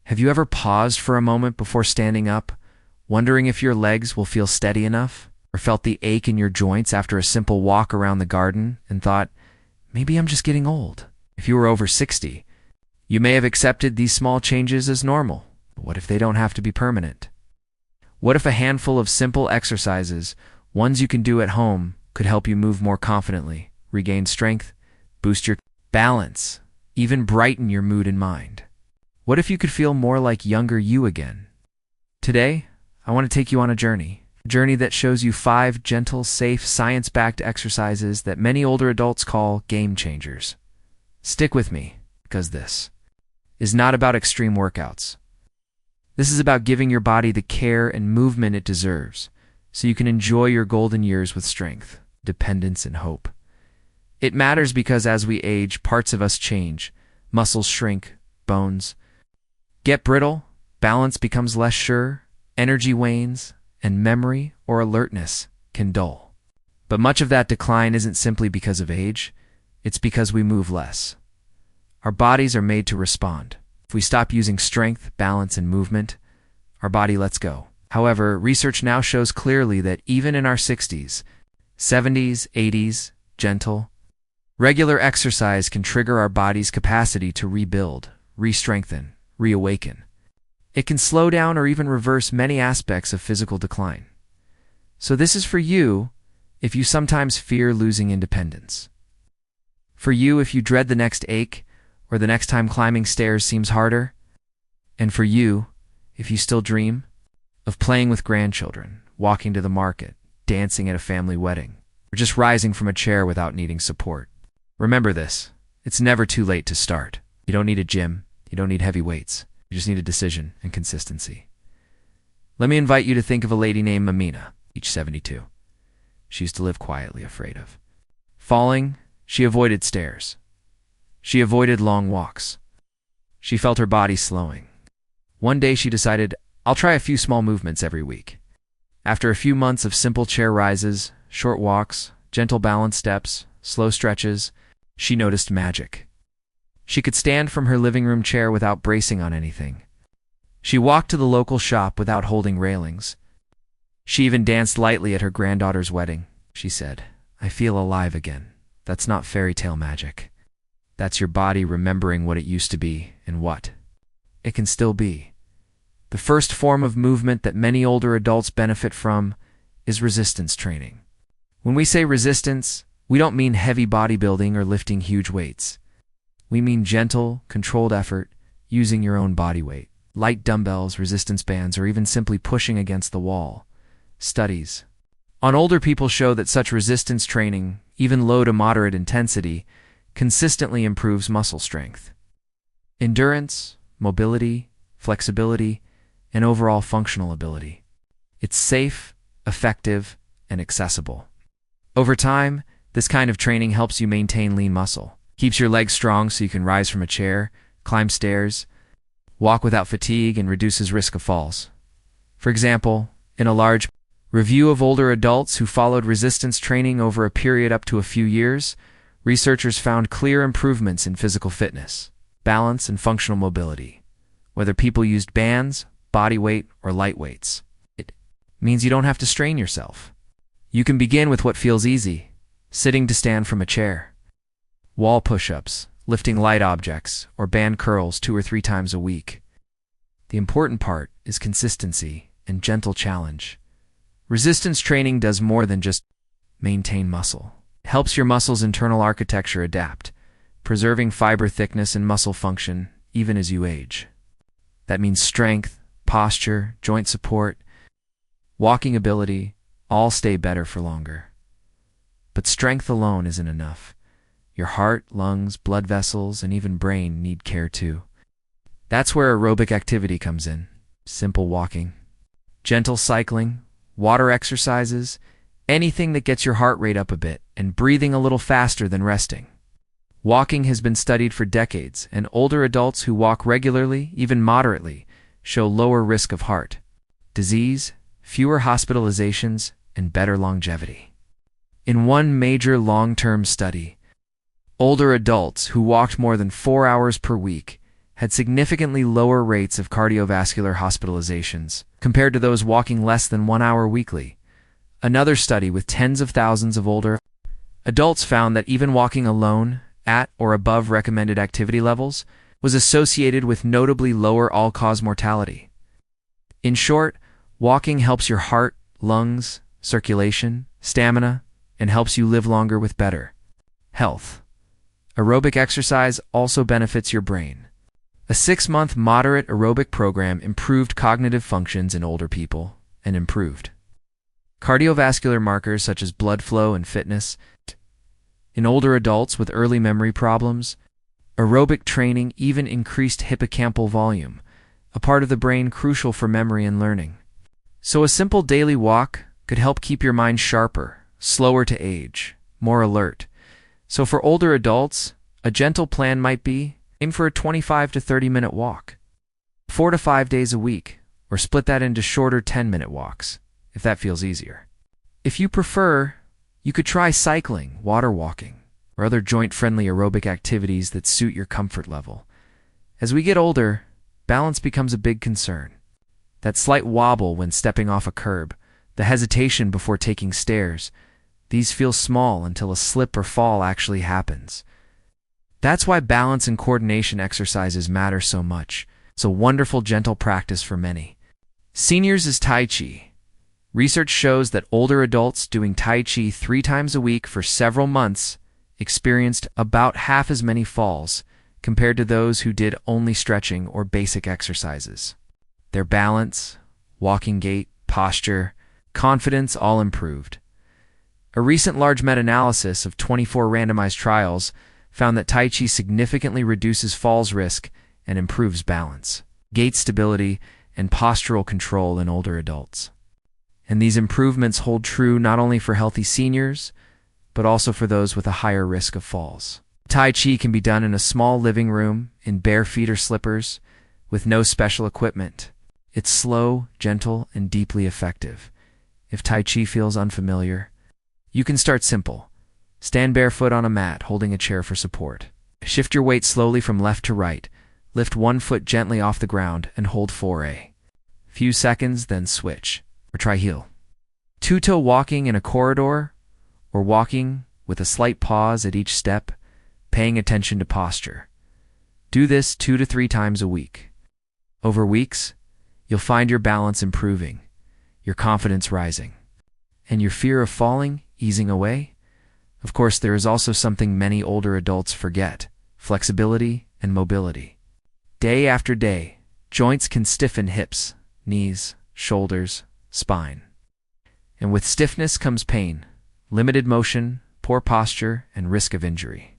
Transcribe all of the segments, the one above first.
Have you ever paused for a moment before standing up, wondering if your legs will feel steady enough, or felt the ache in your joints after a simple walk around the garden and thought, maybe I'm just getting old? If you were over 60, you may have accepted these small changes as normal. But what if they don't have to be permanent? What if a handful of simple exercises, ones you can do at home, could help you move more confidently, regain strength, boost your balance, even brighten your mood and mind? What if you could feel more like younger you again? Today, I want to take you on a journey that shows you 5 gentle, safe, science-backed exercises that many older adults call game changers. Stick with me, because this is not about extreme workouts. This is about giving your body the care and movement it deserves, so you can enjoy your golden years with strength, dependence, and hope. It matters because as we age, parts of us change, muscles shrink, bones get brittle, balance becomes less sure, energy wanes, and memory or alertness can dull. But much of that decline isn't simply because of age, it's because we move less. Our bodies are made to respond. If we stop using strength, balance, and movement, our body lets go. However, research now shows clearly that even in our 60s, 70s, 80s, gentle, regular exercise can trigger our body's capacity to rebuild, re-strengthen, reawaken. It can slow down or even reverse many aspects of physical decline. So this is for you if you sometimes fear losing independence. For you if you dread the next ache or the next time climbing stairs seems harder. And for you if you still dream of playing with grandchildren, walking to the market, dancing at a family wedding, or just rising from a chair without needing support. Remember this, it's never too late to start. You don't need a gym. You don't need heavy weights. You just need a decision and consistency. Let me invite you to think of a lady named Amina, age 72. She used to live quietly, afraid of falling. She avoided stairs. She avoided long walks. She felt her body slowing. One day she decided, I'll try a few small movements every week. After a few months of simple chair rises, short walks, gentle balance steps, slow stretches, she noticed magic. She could stand from her living room chair without bracing on anything. She walked to the local shop without holding railings. She even danced lightly at her granddaughter's wedding. She said, I feel alive again. That's not fairy tale magic. That's your body remembering what it used to be and what it can still be. The first form of movement that many older adults benefit from is resistance training. When we say resistance, we don't mean heavy bodybuilding or lifting huge weights. We mean gentle, controlled effort, using your own body weight, light dumbbells, resistance bands, or even simply pushing against the wall. Studies on older people show that such resistance training, even low to moderate intensity, consistently improves muscle strength, endurance, mobility, flexibility, and overall functional ability. It's safe, effective, and accessible. Over time, this kind of training helps you maintain lean muscle. Keeps your legs strong so you can rise from a chair, climb stairs, walk without fatigue, and reduces risk of falls. For example, in a large review of older adults who followed resistance training over a period up to a few years, researchers found clear improvements in physical fitness, balance, and functional mobility, whether people used bands, body weight, or light weights. It means you don't have to strain yourself. You can begin with what feels easy, sitting to stand from a chair. Wall push-ups, lifting light objects, or band curls 2 or 3 times a week. The important part is consistency and gentle challenge. Resistance training does more than just maintain muscle. It helps your muscle's internal architecture adapt, preserving fiber thickness and muscle function even as you age. That means strength, posture, joint support, walking ability, all stay better for longer. But strength alone isn't enough. Your heart, lungs, blood vessels, and even brain need care too. That's where aerobic activity comes in. Simple walking, gentle cycling, water exercises, anything that gets your heart rate up a bit and breathing a little faster than resting. Walking has been studied for decades, and older adults who walk regularly, even moderately, show lower risk of heart disease, fewer hospitalizations, and better longevity. In one major long-term study, older adults who walked more than 4 hours per week had significantly lower rates of cardiovascular hospitalizations compared to those walking less than 1 hour weekly. Another study with tens of thousands of older adults found that even walking alone at or above recommended activity levels was associated with notably lower all-cause mortality. In short, walking helps your heart, lungs, circulation, stamina, and helps you live longer with better health. Aerobic exercise also benefits your brain. A 6-month moderate aerobic program improved cognitive functions in older people and improved cardiovascular markers such as blood flow and fitness. In older adults with early memory problems, aerobic training even increased hippocampal volume, a part of the brain crucial for memory and learning. So a simple daily walk could help keep your mind sharper, slower to age, more alert. So for older adults, a gentle plan might be aim for a 25 to 30-minute walk, 4 to 5 days a week, or split that into shorter 10-minute walks, if that feels easier. If you prefer, you could try cycling, water walking, or other joint-friendly aerobic activities that suit your comfort level. As we get older, balance becomes a big concern. That slight wobble when stepping off a curb, the hesitation before taking stairs, these feel small until a slip or fall actually happens. That's why balance and coordination exercises matter so much. It's a wonderful, gentle practice for many. Seniors is Tai Chi. Research shows that older adults doing Tai Chi 3 times a week for several months experienced about half as many falls compared to those who did only stretching or basic exercises. Their balance, walking gait, posture, confidence all improved. A recent large meta-analysis of 24 randomized trials found that Tai Chi significantly reduces falls risk and improves balance, gait stability, and postural control in older adults. And these improvements hold true not only for healthy seniors, but also for those with a higher risk of falls. Tai Chi can be done in a small living room, in bare feet or slippers, with no special equipment. It's slow, gentle, and deeply effective. If Tai Chi feels unfamiliar, you can start simple. Stand barefoot on a mat, holding a chair for support. Shift your weight slowly from left to right. Lift one foot gently off the ground and hold for a few seconds, then switch. Or try heel. Two-toe walking in a corridor, or walking with a slight pause at each step, paying attention to posture. Do this 2 to 3 times a week. Over weeks, you'll find your balance improving, your confidence rising, and your fear of falling easing away. Of course, there is also something many older adults forget: flexibility and mobility. Day after day, joints can stiffen hips, knees, shoulders, spine. And with stiffness comes pain, limited motion, poor posture, and risk of injury.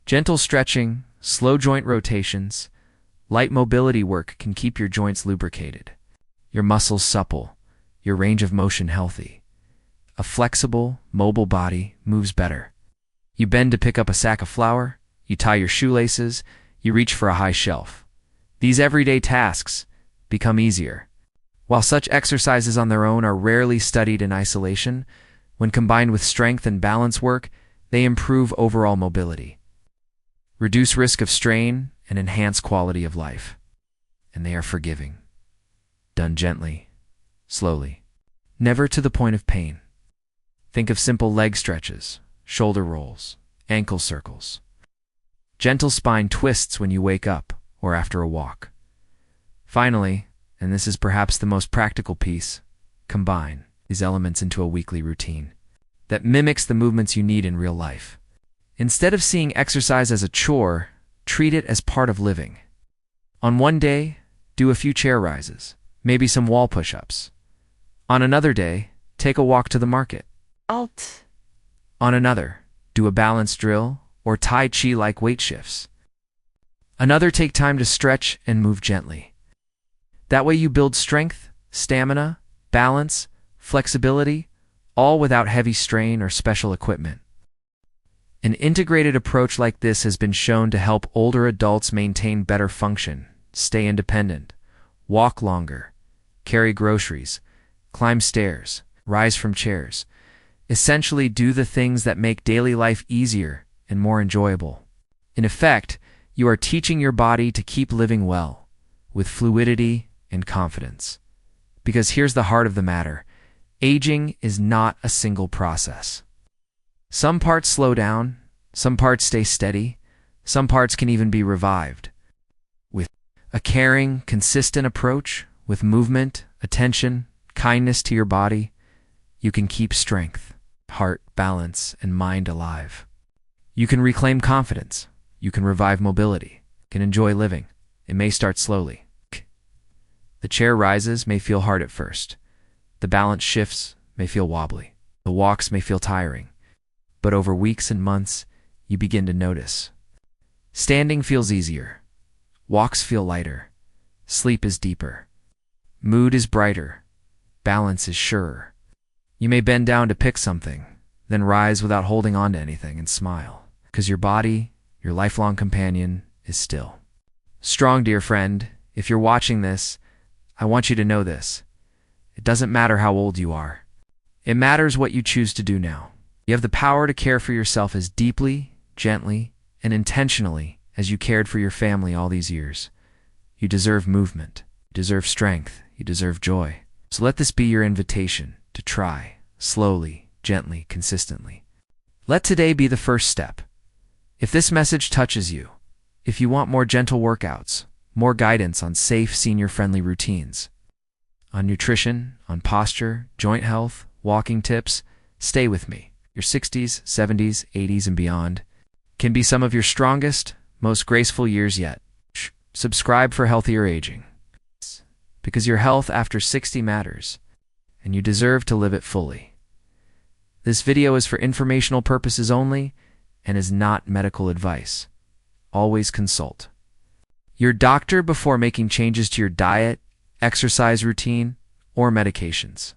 Gentle stretching, slow joint rotations, light mobility work can keep your joints lubricated, your muscles supple, your range of motion healthy. A flexible, mobile body moves better. You bend to pick up a sack of flour, you tie your shoelaces, you reach for a high shelf. These everyday tasks become easier. While such exercises on their own are rarely studied in isolation, when combined with strength and balance work, they improve overall mobility, reduce risk of strain, and enhance quality of life. And they are forgiving. Done gently, slowly, never to the point of pain. Think of simple leg stretches, shoulder rolls, ankle circles. Gentle spine twists when you wake up or after a walk. Finally, and this is perhaps the most practical piece, combine these elements into a weekly routine that mimics the movements you need in real life. Instead of seeing exercise as a chore, treat it as part of living. On one day, do a few chair rises, maybe some wall push-ups. On another day, take a walk to the market. On another, do a balance drill or Tai Chi-like weight shifts. Another, take time to stretch and move gently. That way you build strength, stamina, balance, flexibility, all without heavy strain or special equipment. An integrated approach like this has been shown to help older adults maintain better function, stay independent, walk longer, carry groceries, climb stairs, rise from chairs, essentially do the things that make daily life easier and more enjoyable. In effect, You are teaching your body to keep living well, with fluidity and confidence. Because here's the heart of the matter. Aging is not a single process. Some parts slow down, some parts stay steady, some parts can even be revived. With a caring, consistent approach, with movement, attention, kindness to your body, you can keep strength, heart, balance, and mind alive. You can reclaim confidence. You can revive mobility. You can enjoy living. It may start slowly. The chair rises may feel hard at first. The balance shifts may feel wobbly. The walks may feel tiring. But over weeks and months, you begin to notice. Standing feels easier. Walks feel lighter. Sleep is deeper. Mood is brighter. Balance is surer. You may bend down to pick something, then rise without holding on to anything and smile, because your body, your lifelong companion, is still. Strong, dear friend, if you're watching this, I want you to know this. It doesn't matter how old you are. It matters what you choose to do now. You have the power to care for yourself as deeply, gently, and intentionally as you cared for your family all these years. You deserve movement. You deserve strength. You deserve joy. So let this be your invitation to try, slowly, gently, consistently. Let today be the first step. If this message touches you, if you want more gentle workouts, more guidance on safe, senior-friendly routines, on nutrition, on posture, joint health, walking tips, stay with me. Your 60s, 70s, 80s, and beyond can be some of your strongest, most graceful years yet. Subscribe for healthier aging. Because your health after 60 matters, and you deserve to live it fully. This video is for informational purposes only and is not medical advice. Always consult your doctor before making changes to your diet, exercise routine, or medications.